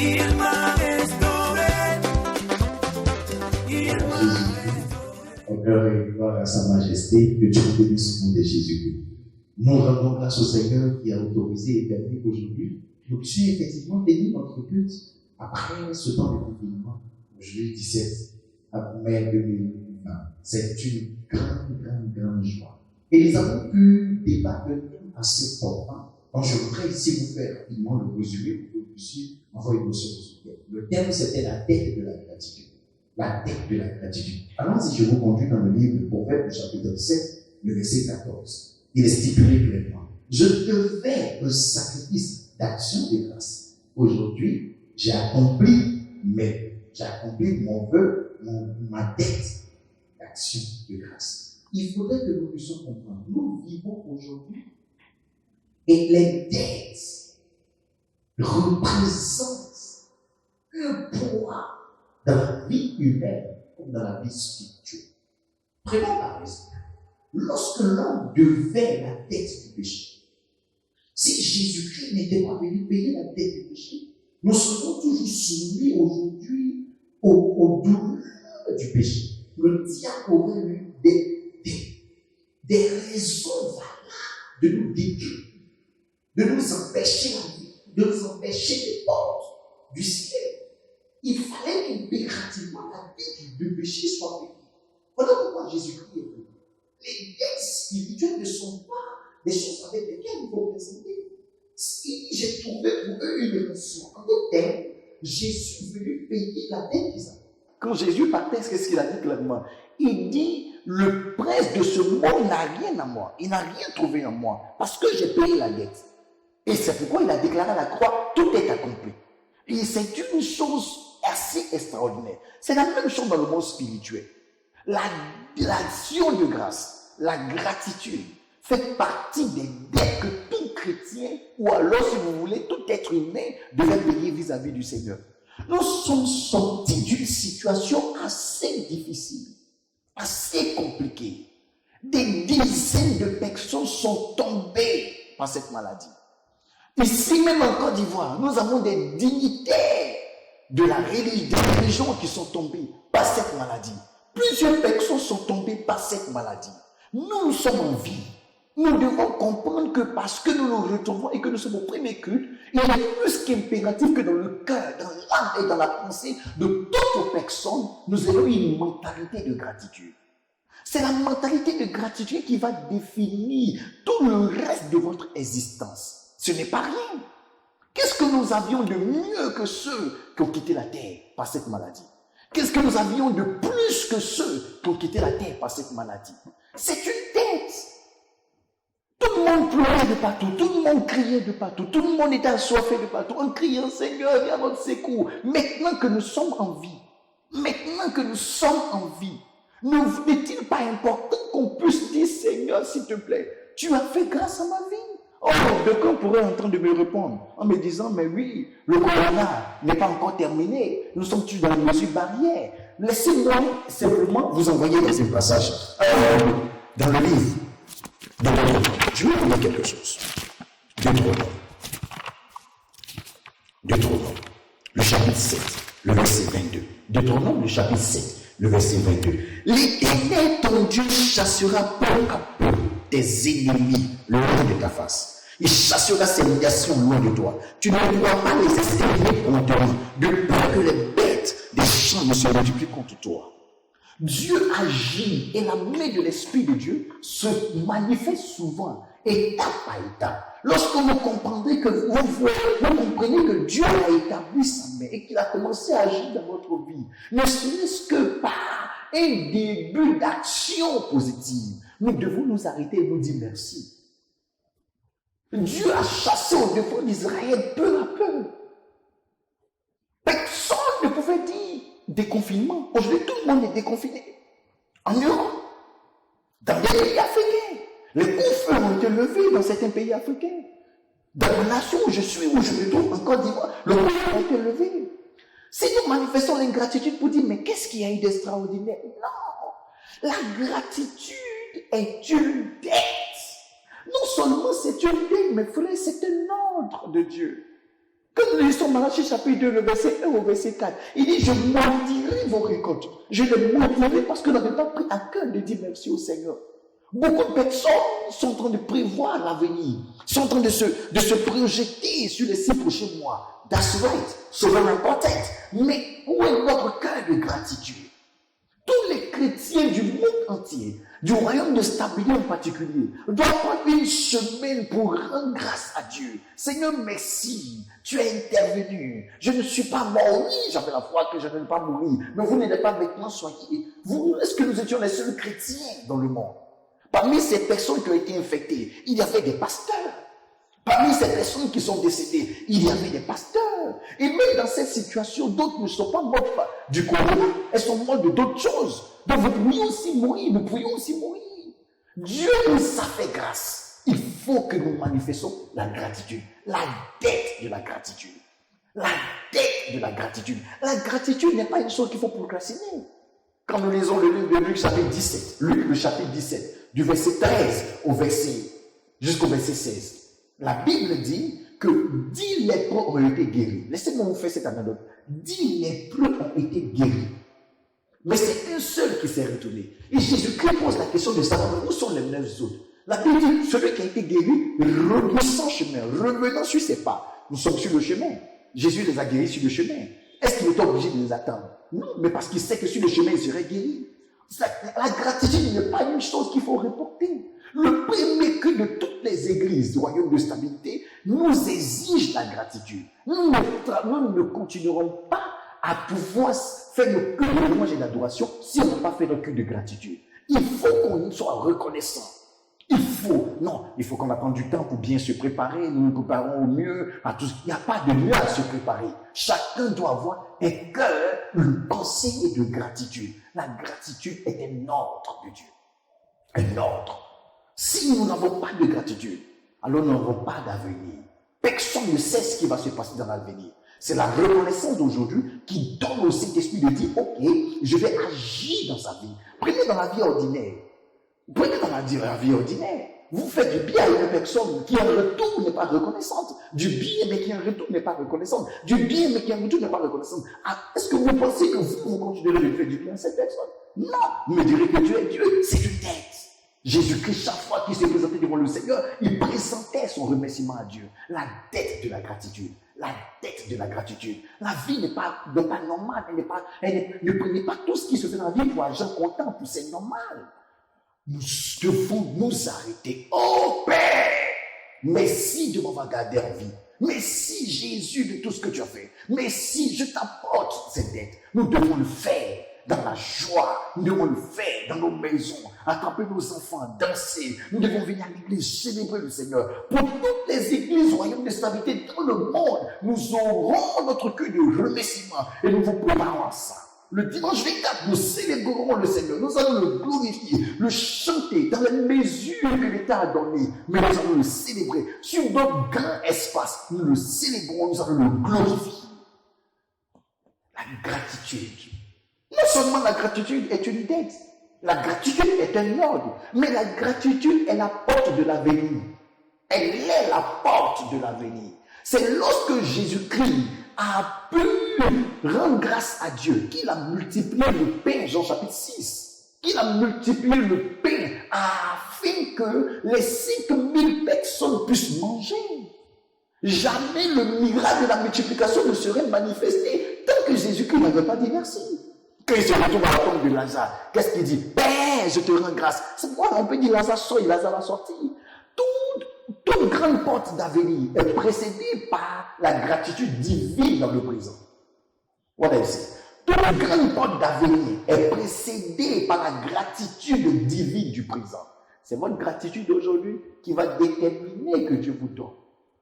Il m'a restauré. Au cœur et gloire à sa majesté, que Dieu bénisse le nom de Jésus-Christ. Nous rendons grâce au Seigneur qui a autorisé et permis qu'aujourd'hui, nous puissions effectivement tenir notre culte après ce temps de confinement, aujourd'hui 17 mai 2020. C'est une grande joie. Et nous avons pu débattre de thèmes assez importants. Donc je voudrais ici vous faire rapidement le résumé pour que vous puissiez envoyer vos choses. Le thème, c'était la dette de la gratitude. La dette de la gratitude. Alors si je vous conduis dans le livre de Prophètes, le chapitre 7, le verset 14, il est stipulé clairement. Je devais un sacrifice d'action de grâce. Aujourd'hui, j'ai accompli mon vœu, ma dette d'action de grâce. Il faudrait que nous puissions comprendre. Nous vivons aujourd'hui et les dettes représentent un poids dans la vie humaine comme dans la vie spirituelle. Prenons par exemple, lorsque l'homme devait la dette du péché, si Jésus-Christ n'était pas venu payer la dette du péché, nous serons toujours soumis aujourd'hui aux douleurs du péché. Le diable aurait eu des raisons valables de nous détruire, de nous empêcher la vie, de nous empêcher les portes du ciel. Il fallait qu'impérativement la dette du péché soit payée. Voilà pourquoi Jésus-Christ est venu. Les dettes spirituelles ne sont pas des choses avec lesquelles il faut présenter. Si j'ai trouvé pour eux une leçon, en d'autres termes, Jésus est venu payer la dette qu'ils avaient. Quand Jésus partait, qu'est-ce qu'il a dit clairement? Il dit, le prince de ce monde n'a rien à moi. Il n'a rien trouvé en moi. Parce que j'ai payé la dette. Et c'est pourquoi il a déclaré à la croix, tout est accompli. Et c'est une chose assez extraordinaire. C'est la même chose dans le monde spirituel. L'action de grâce, la gratitude, fait partie des dettes que tout chrétien, ou alors si vous voulez, tout être humain devait payer vis-à-vis du Seigneur. Nous sommes sortis d'une situation assez difficile, assez compliquée. Des dizaines de personnes sont tombées par cette maladie. Ici même en Côte d'Ivoire, nous avons des dignitaires de la religion qui sont tombés par cette maladie. Plusieurs personnes sont tombées par cette maladie. Nous sommes en vie. Nous devons comprendre que parce que nous nous retrouvons et que nous sommes au premier culte, il est plus qu'impératif que dans le cœur, dans l'âme et dans la pensée de toutes personnes, nous ayons une mentalité de gratitude. C'est la mentalité de gratitude qui va définir tout le reste de votre existence. Ce n'est pas rien. Qu'est-ce que nous avions de mieux que ceux qui ont quitté la terre par cette maladie? Qu'est-ce que nous avions de plus que ceux qui ont quitté la terre par cette maladie? C'est une dette. Tout le monde pleurait de partout, tout le monde criait de partout, tout le monde était assoiffé de partout, en criant, Seigneur, viens à notre secours. Maintenant que nous sommes en vie, n'est-il pas important qu'on puisse dire, Seigneur, s'il te plaît, tu as fait grâce à ma vie? Oh, quelqu'un pourrait en train de me répondre en me disant, mais oui, le corona n'est pas encore terminé. Nous sommes tous dans la mesure barrière. Laissez-moi simplement vous envoyer dans un passage dans le livre. Je vais vous dire quelque chose. Deutéronome, le chapitre 7, le verset 22. Deutéronome, le chapitre 7, le verset 22. L'Éternel, ton Dieu, chassera peu à peu tes ennemis loin de ta face. Il chassera ses nations loin de toi. Tu ne pourras pas les exterminer promptement, de peur que les bêtes des champs ne se multiplient contre toi. Dieu agit et la main de l'Esprit de Dieu se manifeste souvent, étape par étape. Lorsque vous comprendrez que vous comprenez que Dieu a établi sa main et qu'il a commencé à agir dans votre vie, ne serait-ce que par un début d'action positive, nous devons nous arrêter et nous dire merci. Dieu a chassé au-devant d'Israël peu à peu. Personne ne pouvait dire déconfinement. Aujourd'hui, tout le monde est déconfiné. En Europe, dans les pays africains, les coups-feux ont été levés dans certains pays africains. Dans la nation où je suis, où je me trouve, en Côte d'Ivoire, le coup-feu a été levé. Si nous manifestons l'ingratitude pour dire, mais qu'est-ce qu'il y a eu d'extraordinaire? Non, la gratitude est une dette. Non seulement c'est une dette, mais frère, c'est un ordre de Dieu. Quand nous lisons Malachie chapitre 2, le verset 1 au verset 4, il dit, je maudirai vos récoltes. Je les maudirai parce que vous n'avez pas pris à cœur de dire merci au Seigneur. Beaucoup de personnes sont en train de prévoir l'avenir, sont en train de se projeter sur les 6 prochains mois. That's right, c'est vraiment important. Mais où est notre cœur de gratitude? Tous les chrétiens du monde entier, du royaume de stabilité en particulier, doivent prendre une semaine pour rendre grâce à Dieu. Seigneur, merci, tu as intervenu. Je ne suis pas mort. Oui, j'avais la foi que je ne vais pas mourir. Mais vous n'êtes pas avec moi, soyez. Vous, est-ce que nous étions les seuls chrétiens dans le monde? Parmi ces personnes qui ont été infectées, il y avait des pasteurs. Parmi ces personnes qui sont décédées, il y avait des pasteurs. Et même dans cette situation, d'autres ne sont pas mortes du corona, elles sont mortes de d'autres choses. Donc vous pourriez aussi mourir, nous pourrions aussi mourir. Dieu nous a fait grâce. Il faut que nous manifestons la gratitude, la dette de la gratitude. La dette de la gratitude. La gratitude n'est pas une chose qu'il faut procrastiner. Quand nous lisons le livre de Luc chapitre 17, Luc le chapitre 17, du verset 13 jusqu'au verset 16, la Bible dit que 10 lépreux ont été guéris. Laissez-moi vous faire cette anecdote. 10 lépreux ont été guéris. Mais c'est un seul qui s'est retourné. Et Jésus-Christ pose la question de savoir où sont les 9 autres. La Bible dit, celui qui a été guéri, rebroussant chemin, revenant sur ses pas. Nous sommes sur le chemin. Jésus les a guéris sur le chemin. Est-ce qu'il était obligé de les attendre? Non, mais parce qu'il sait que sur le chemin, il serait guéri. La gratitude n'est pas une chose qu'il faut reporter. Le premier cri de toutes les églises du royaume de stabilité nous exige la gratitude. Nous ne continuerons pas à pouvoir faire le cri de louange et d'adoration si on n'a pas fait le cri de gratitude. Il faut qu'on soit reconnaissant. Il faut qu'on apprenne du temps pour bien se préparer. Nous nous préparons au mieux à tout. Il n'y a pas de mieux à se préparer. Chacun doit avoir un cœur, une pensée de gratitude. La gratitude est un ordre de Dieu. Un ordre. Si nous n'avons pas de gratitude, alors nous n'avons pas d'avenir. Personne ne sait ce qui va se passer dans l'avenir. C'est la reconnaissance d'aujourd'hui qui donne au Saint-Esprit de dire, ok, je vais agir dans sa vie. Prenez dans la vie ordinaire. Prenez dans la vie ordinaire. Vous faites du bien à une personne qui en retour n'est pas reconnaissante. Du bien mais qui en retour n'est pas reconnaissante. Du bien mais qui en retour n'est pas reconnaissante. Ah, est-ce que vous pensez que vous continuerez de faire du bien à cette personne? Non. Vous me direz que Dieu est Dieu. C'est une dette. Jésus-Christ, chaque fois qu'il s'est présenté devant le Seigneur, il présentait son remerciement à Dieu. La dette de la gratitude. La dette de la gratitude. La vie n'est pas normale. Ne prenez pas tout ce qui se fait dans la vie pour argent comptant, pour c'est normal. Nous devons nous arrêter. Oh Père, merci de m'avoir gardé en vie. Merci Jésus de tout ce que tu as fait. Merci, je t'apporte cette dette. Nous devons le faire dans la joie. Nous devons le faire dans nos maisons. Attraper nos enfants, danser. Nous devons venir à l'église, célébrer le Seigneur. Pour toutes les églises royaume de stabilité dans le monde, nous aurons notre cœur de remerciement et nous vous préparons à ça. Le dimanche 24, nous célébrerons le Seigneur. Nous allons le glorifier, le chanter dans la mesure que l'État a donnée. Mais nous allons le célébrer. Sur notre grand espace, nous le célébrons, nous allons le glorifier. La gratitude. Non seulement la gratitude est une dette, la gratitude est un ordre, mais la gratitude est la porte de l'avenir. Elle est la porte de l'avenir. C'est lorsque Jésus-Christ a pu rendre grâce à Dieu, qu'il a multiplié le pain, Jean chapitre 6, qu'il a multiplié le pain afin que les 5000 personnes puissent manger. Jamais le miracle de la multiplication ne serait manifesté tant que Jésus-Christ n'avait pas dit merci. Quand il se retrouve à la tombe de Lazare, qu'est-ce qu'il dit? Père, je te rends grâce. C'est pourquoi on peut dire Lazare sort et Lazare va sortir. Toute grande porte d'avenir est précédée par la gratitude divine dans le présent. What I say? Toute grande porte d'avenir est précédée par la gratitude divine du présent. C'est votre gratitude d'aujourd'hui qui va déterminer que Dieu vous donne.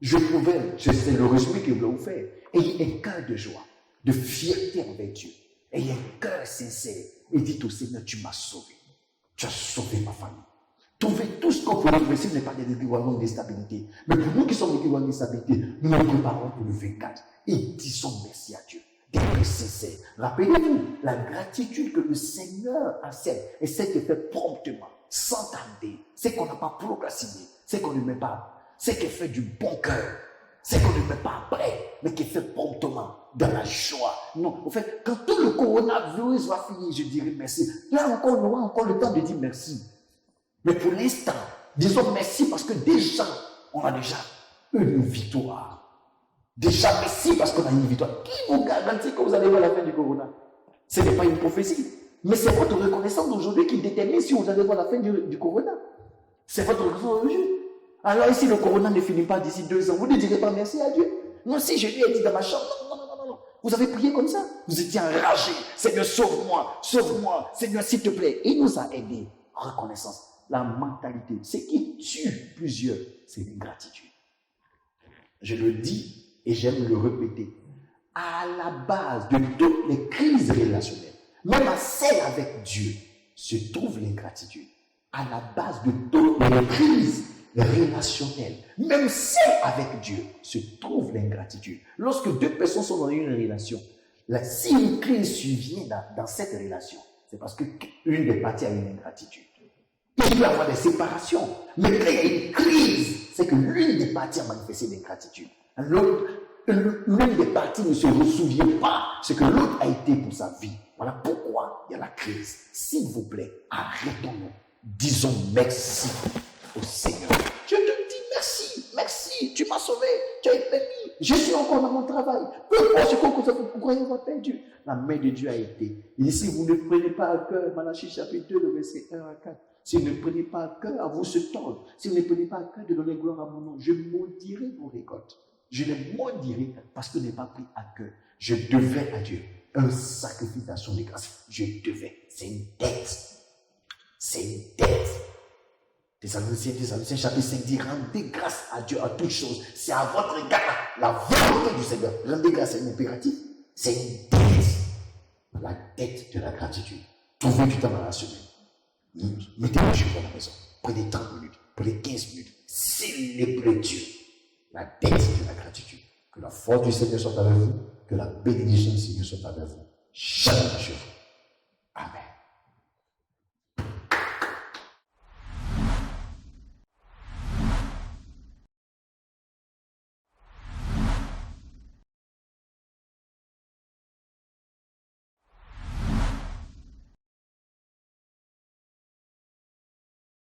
C'est le résumé que je voulais vous faire. Ayez un cœur de joie, de fierté envers Dieu. Ayez un cœur sincère et dites au Seigneur, tu m'as sauvé. Tu as sauvé ma famille. Trouver tout ce qu'on peut trouver, ce n'est pas des équivalents d'instabilité. Mais pour nous qui sommes équivalents d'instabilité, nous nous préparons pour le 24 et disons merci à Dieu. D'être sincère. Rappelez-vous, la gratitude que le Seigneur accepte et celle qui est faite promptement, sans tarder, c'est qu'on n'a pas procrastiné, c'est qu'on ne met pas, c'est qui est fait du bon cœur, c'est qu'on ne met pas après. mais qui est fait promptement, dans la joie. Non, en fait, quand tout le coronavirus va finir, je dirai merci. Là encore, on aura encore le temps de dire merci. Mais pour l'instant, disons merci parce que déjà, on a déjà une victoire. Déjà, merci parce qu'on a une victoire. Qui vous garantit que vous allez voir la fin du corona? Ce n'est pas une prophétie. Mais c'est votre reconnaissance d'aujourd'hui qui détermine si vous allez voir la fin du corona. C'est votre reconnaissance d'aujourd'hui. Alors, si le corona ne finit pas d'ici 2 ans, vous ne direz pas merci à Dieu. Non, si je lui ai dit dans ma chambre, non. Vous avez prié comme ça. Vous étiez enragé. Seigneur, sauve-moi, sauve-moi. Seigneur, s'il te plaît. Il nous a aidés. Reconnaissance. La mentalité, ce qui tue plusieurs, c'est l'ingratitude. Je le dis et j'aime le répéter. À la base de toutes les crises relationnelles, même à celles avec Dieu, se trouve l'ingratitude. À la base de toutes les crises relationnelles, même celles avec Dieu, se trouve l'ingratitude. Lorsque 2 personnes sont dans une relation, si une crise survient dans cette relation, c'est parce qu'une des parties a une ingratitude. Il peut y avoir des séparations, mais quand il y a une crise, c'est que l'une des parties a manifesté l'ingratitude. L'une des parties ne se souvient pas ce que l'autre a été pour sa vie. Voilà pourquoi il y a la crise. S'il vous plaît, arrêtons-nous. Disons merci au Seigneur. Je te dis merci, tu m'as sauvé, tu as été béni, je suis encore dans mon travail. Peu importe ce que vous croyez avoir perdu. La main de Dieu a été. Il dit, si vous ne prenez pas à cœur, Malachie chapitre 2, le verset 1 à 4, si vous ne prenez pas à cœur, à vous se tordre. Si vous ne prenez pas à cœur de donner gloire à mon nom, je maudirai vos récoltes. Je les maudirai parce que je n'ai pas pris à cœur. Je devais à Dieu un sacrifice d'action de grâce. Je devais. C'est une dette. C'est une dette. Thessaloniciens chapitre 5 dit, rendez grâce à Dieu à toutes choses. C'est à votre égard la volonté du Seigneur. Rendez grâce à un impératif. C'est une dette. La dette de la gratitude. Trouvez du temps dans la semaine. Mettez-le chez vous à la maison. Prenez 30 minutes. Prenez 15 minutes. Célébrez Dieu. La dette de la gratitude. Que la force du Seigneur soit avec vous. Que la bénédiction du Seigneur soit avec vous. Chaque jour.